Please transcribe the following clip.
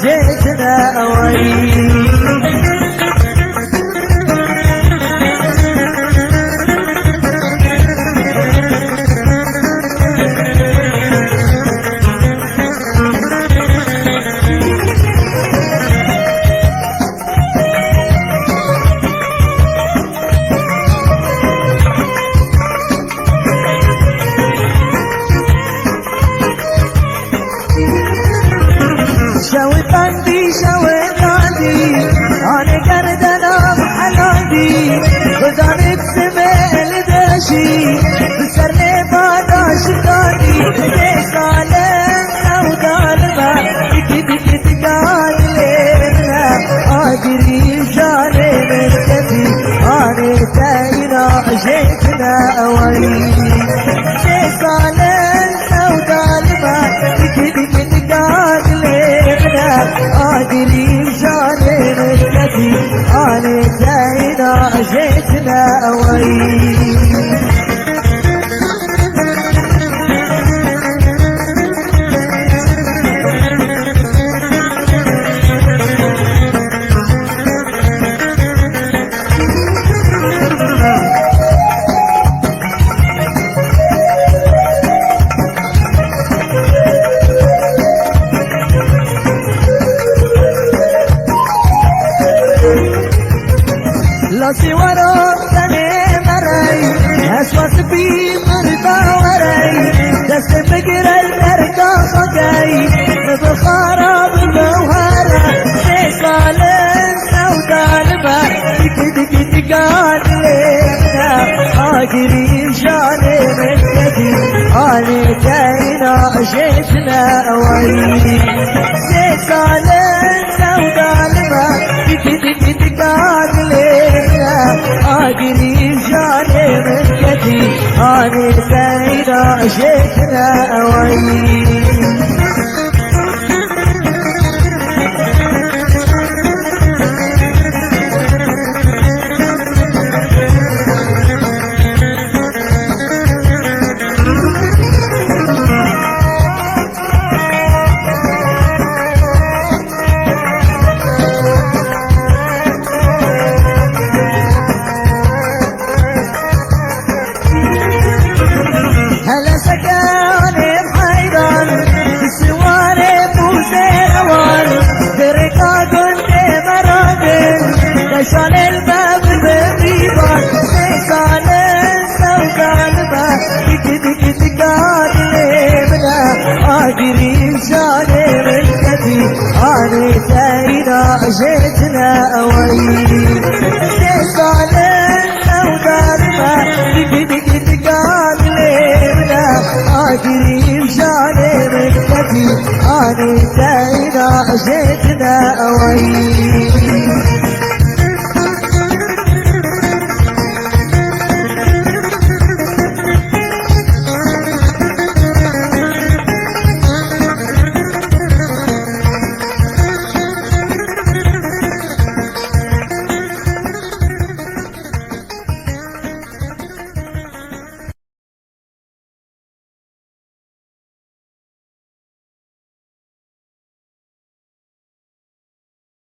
جيتنا أوي. شوي قلبي أنا قردنا بحلادي خذاني بسمع الداشي بسرني باداش دادي ليس علينا وقالبا تكتك قال لينا أدري جاني من كفي أنا تاينا جيتنا أولي ليس علينا وقالبا تكتك قال لينا أدري جاني من كفي أنا تاينا جيتنا أولي. لاسي ورا سنه مري اسواس بي مرضى وري دست بقر المرقى خجاي بخراب جوهرة سالن سودالبا دك قال لنا اجري جاني من كدي انا جاينا جيتنا اوي سالن سودالبا دك قال لنا اجري جاني من كدي انا جاينا جيتنا اوي. هلا سكاني بحيران بسواري بوزيروان برقا كنت مرادن كشان الباب ببيبان سيسان سوقالبا دك قاد ليبنا اجري جاني من كدي انا تاينا جيتنا اوي سيسان سوقالبا دك قاد ليبنا اجري جاني من كدي انا تاينا جيتنا اوي.